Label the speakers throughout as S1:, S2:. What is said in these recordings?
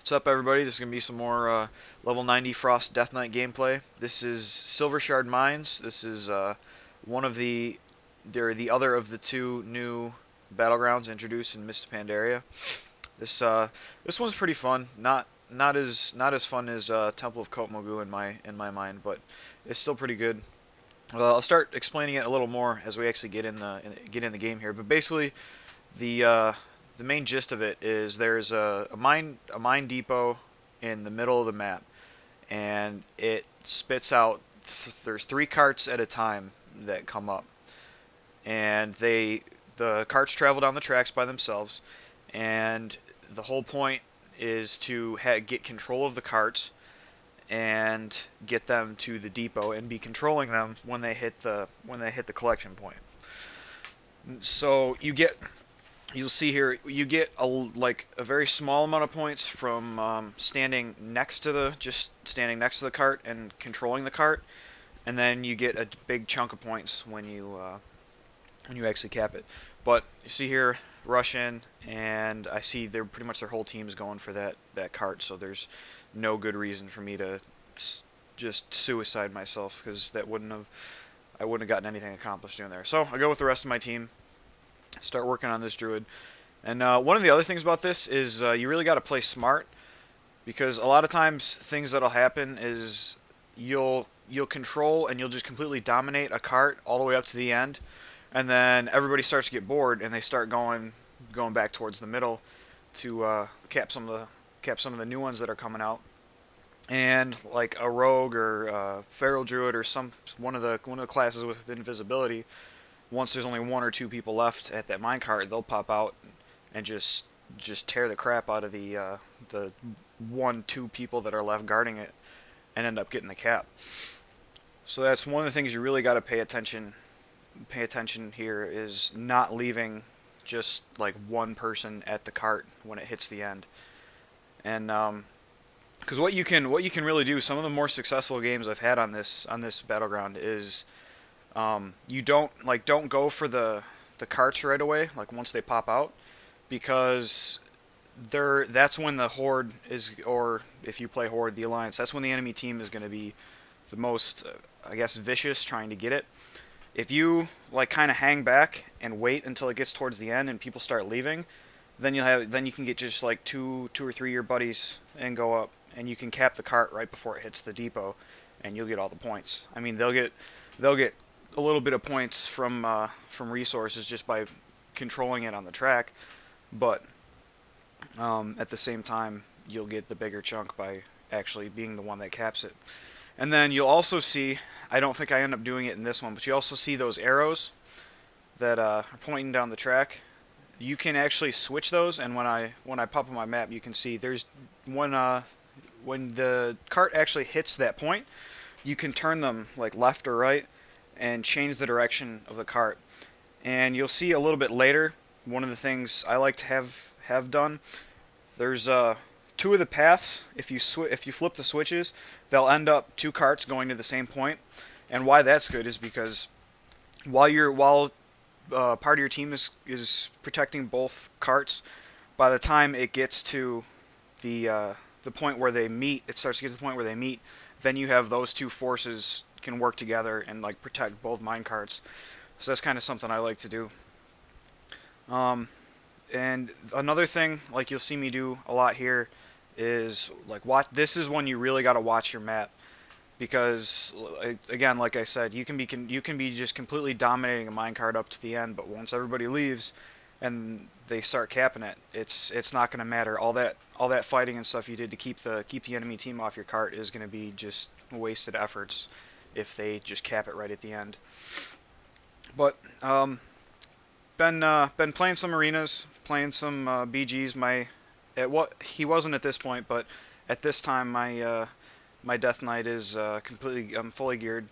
S1: What's up, everybody? This is going to be some more level 90 Frost Death Knight gameplay. This is Silver Shard Mines. This is one of they're the other of the two new battlegrounds introduced in Mist of Pandaria. This one's pretty fun. Not as fun as Temple of Kotmogu in my mind, but it's still pretty good. I'll start explaining it a little more as we actually get in the game here. But basically, the main gist of it is there's a mine depot in the middle of the map, and it spits out. There's 3 carts at a time that come up, and the carts travel down the tracks by themselves, and the whole point is to get control of the carts and get them to the depot and be controlling them when they hit the collection point. So you'll see here, you get a very small amount of points from standing next to the cart and controlling the cart, and then you get a big chunk of points when you actually cap it. But you see here, rush in, and I see pretty much their whole team is going for that cart, so there's no good reason for me to just suicide myself, because I wouldn't have gotten anything accomplished doing there. So I go with the rest of my team, start working on this druid. And one of the other things about this is you really got to play smart, because a lot of times things that'll happen is you'll control and you'll just completely dominate a cart all the way up to the end, and then everybody starts to get bored and they start going back towards the middle to cap some of the new ones that are coming out. And like a rogue or feral druid or one of the classes with invisibility, once there's only 1 or 2 people left at that minecart, they'll pop out and just tear the crap out of the 1-2 people that are left guarding it and end up getting the cap. So that's one of the things you really got to pay attention here, is not leaving just like one person at the cart when it hits the end. And because what you can really do, some of the more successful games I've had on this battleground is you don't go for the carts right away, like once they pop out, because that's when the horde is, or if you play horde, the alliance, that's when the enemy team is going to be the most I guess vicious trying to get it. If you like kind of hang back and wait until it gets towards the end and people start leaving, then you can get just like two or three of your buddies and go up, and you can cap the cart right before it hits the depot, and you'll get all the points. I mean, they'll get a little bit of points from resources just by controlling it on the track, but at the same time you'll get the bigger chunk by actually being the one that caps it. And then you'll also see, I don't think I end up doing it in this one, but you also see those arrows that are pointing down the track. You can actually switch those, and when I pop on my map, you can see there's when the cart actually hits that point, you can turn them like left or right and change the direction of the cart. And you'll see a little bit later, one of the things I like to have done, there's 2 of the paths, if you flip the switches, they'll end up 2 carts going to the same point. And why that's good is because while part of your team is protecting both carts, by the time it gets to the point where they meet, it starts to get to the point where they meet, then you have those 2 forces can work together and like protect both mine carts. So that's kind of something I like to do. And another thing, like you'll see me do a lot here, is like this is when you really got to watch your map, because again, like I said, you can be just completely dominating a minecart up to the end, but once everybody leaves and they start capping it, it's not going to matter. All that fighting and stuff you did to keep the enemy team off your cart is going to be just wasted efforts if they just cap it right at the end. But been playing some arenas, playing some BGs. He wasn't at this point, but at this time my Death Knight is I'm fully geared.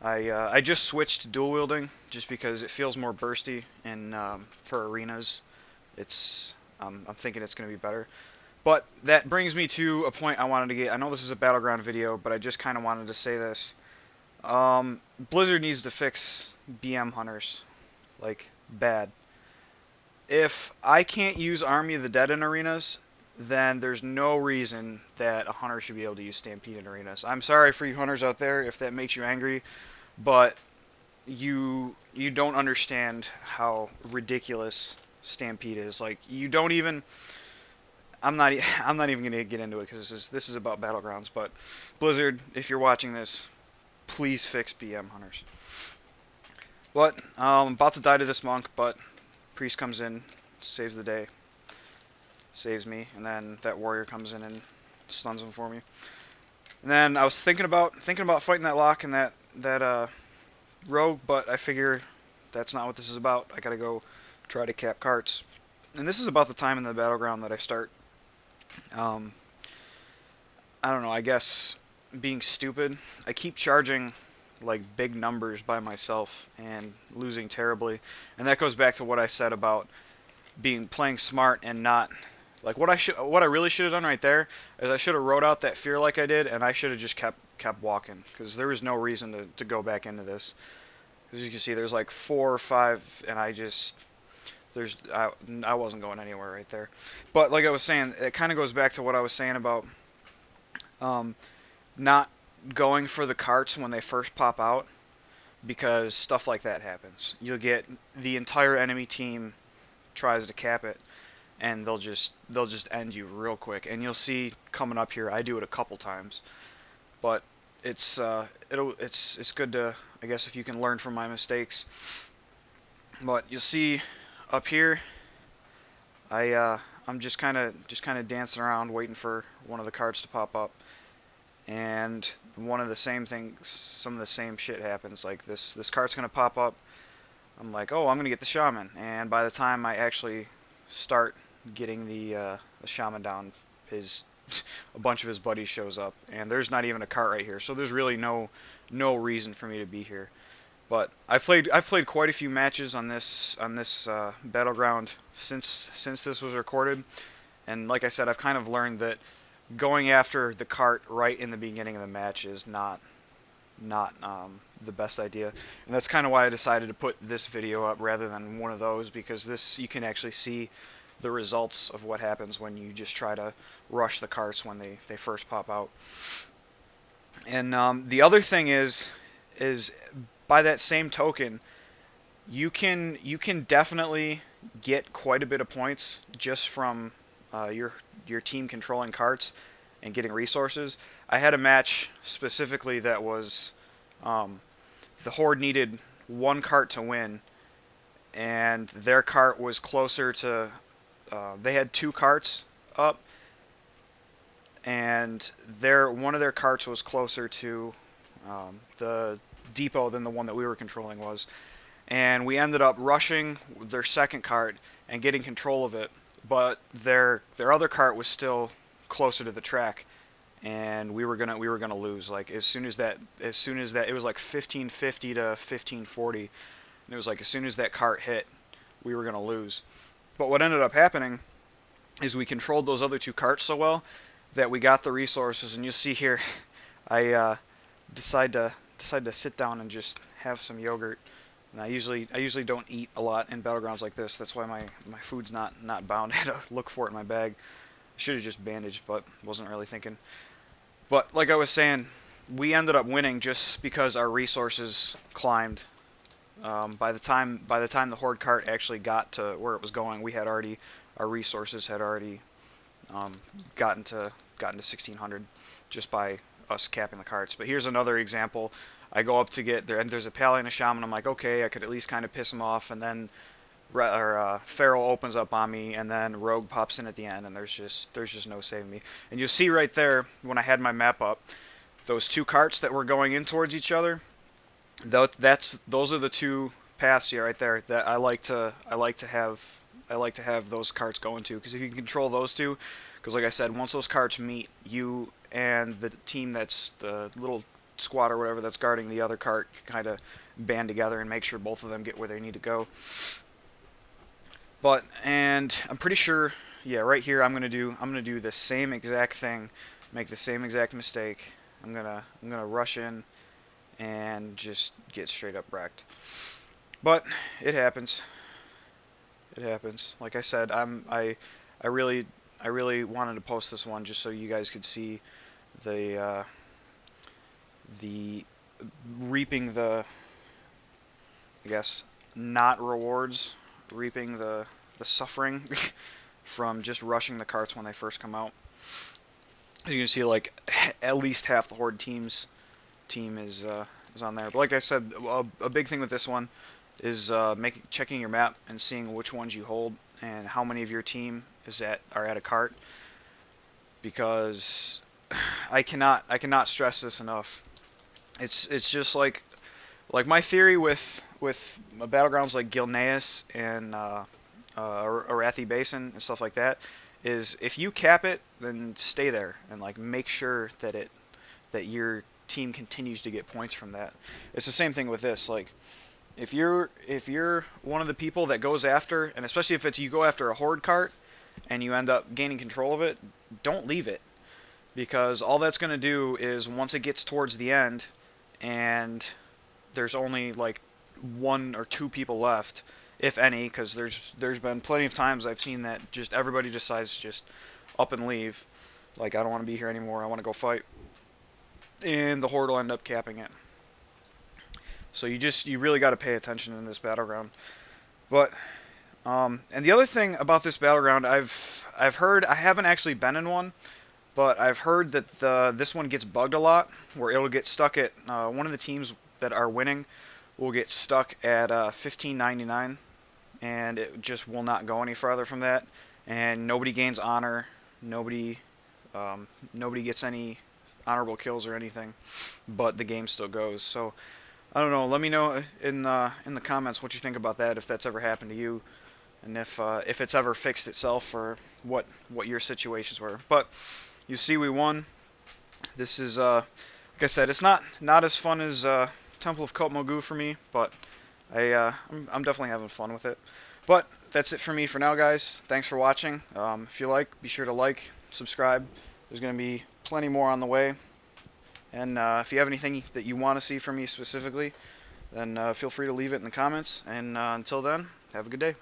S1: I just switched to dual wielding just because it feels more bursty, and for arenas, I'm thinking it's going to be better. But that brings me to a point I wanted to get. I know this is a Battleground video, but I just kind of wanted to say this. Blizzard needs to fix BM hunters, like bad. If I can't use Army of the Dead in arenas,
S2: then there's no reason that a hunter should be able to use Stampede in arenas. I'm sorry for you hunters out there if that makes you angry, but you don't understand how ridiculous Stampede is. Like, you don't even. I'm not even gonna get into it because this is about Battlegrounds. But Blizzard, if you're watching this, please fix BM hunters. But I'm about to die to this monk, but priest comes in, saves the day, saves me, and then that warrior comes in and stuns him for me. And then I was thinking about fighting that lock and that rogue, but I figure that's not what this is about. I gotta go try to cap carts. And this is about the time in the battleground that I start, um, I don't know, I guess being stupid. I keep charging like big numbers by myself and losing terribly. And that goes back to what I said about playing smart and not like what I really should have done right there is I should have wrote out that fear like I did, and I should have just kept walking because there was no reason to go back into this. As you can see, there's like 4 or 5, and I wasn't going anywhere right there. But like I was saying, it kind of goes back to what I was saying about um, not going for the carts when they first pop out, because stuff like that happens. You'll get the entire enemy team tries to cap it, and they'll just end you real quick. And you'll see coming up here, I do it a couple times, but it's good to, I guess, if you can learn from my mistakes. But you'll see up here, I'm just kind of dancing around waiting for one of the cards to pop up, and one of the same things, some of the same shit happens. Like this card's gonna pop up. I'm like, oh, I'm gonna get the shaman, and by the time I actually start getting the shaman down, his a bunch of his buddies shows up, and there's not even a cart right here, so there's really no reason for me to be here. But I've played quite a few matches on this battleground since this was recorded, and like I said, I've kind of learned that going after the cart right in the beginning of the match is not the best idea, and that's kind of why I decided to put this video up rather than one of those, because this you can actually see the results of what happens when you just try to rush the carts when they first pop out. And the other thing is by that same token, you can definitely get quite a bit of points just from your team controlling carts and getting resources. I had a match specifically that was the Horde needed one cart to win, and their cart was closer to. They had 2 carts up, and one of their carts was closer to the depot than the one that we were controlling was. And we ended up rushing their second cart and getting control of it, but their other cart was still closer to the track, and we were gonna lose. Like as soon as that it was like 1550 to 1540, and it was like as soon as that cart hit, we were gonna lose. But what ended up happening is we controlled those other 2 carts so well that we got the resources. And you see here, I decide to sit down and just have some yogurt. And I usually don't eat a lot in battlegrounds like this. That's why my food's not bound. I had to look for it in my bag. I should have just bandaged, but wasn't really thinking. But like I was saying, we ended up winning just because our resources climbed. By the time the Horde cart actually got to where it was going, our resources had already um, gotten to 1600 just by us capping the carts. But here's another example. I go up to get there, and there's a pally and a shaman. I'm like, okay, I could at least kind of piss him off, and then Feral opens up on me, and then Rogue pops in at the end, and there's just no saving me. And you see right there when I had my map up, those 2 carts that were going in towards each other. Those are the 2 paths here right there that I like to have those carts go into, because if you can control those 2, because like I said, once those carts meet, you and the team that's the little squad or whatever that's guarding the other cart kind of band together and make sure both of them get where they need to go. And I'm pretty sure, yeah, right here I'm gonna do the same exact thing, make the same exact mistake. I'm gonna rush in and just get straight up wrecked. But it happens. It happens. Like I said, I really wanted to post this one just so you guys could see the reaping the, I guess, not rewards, reaping the suffering from just rushing the carts when they first come out. As you can see, like, at least half the Horde team is on there. But like I said, a big thing with this one is checking your map and seeing which ones you hold and how many of your team are at a cart, because I cannot stress this enough. It's just like my theory with battlegrounds like Gilneas and Arathi Basin and stuff like that is, if you cap it, then stay there and like make sure that your team continues to get points from that. It's the same thing with this. Like, if you're one of the people that goes after, and especially if you go after a horde cart and you end up gaining control of it, don't leave it, because all that's going to do is, once it gets towards the end and there's only like 1 or 2 people left, if any, because there's been plenty of times I've seen that just everybody decides to just up and leave, like, I don't want to be here anymore, I want to go fight, and the horde will end up capping it. So you really got to pay attention in this battleground. But and the other thing about this battleground, I've heard, I haven't actually been in one, but I've heard that this one gets bugged a lot, where it'll get stuck at one of the teams that are winning will get stuck at 1599, and it just will not go any farther from that, and nobody gains honor, nobody gets any honorable kills or anything, but the game still goes. So I don't know. Let me know in the comments what you think about that, if that's ever happened to you, and if it's ever fixed itself, or what your situations were. But you see, we won. This is like I said, it's not as fun as Temple of Kotmogu for me, but I'm definitely having fun with it. But that's it for me for now, guys. Thanks for watching. If you like, be sure to like, subscribe. There's going to be plenty more on the way. And if you have anything that you want to see from me specifically, then feel free to leave it in the comments. And until then, have a good day.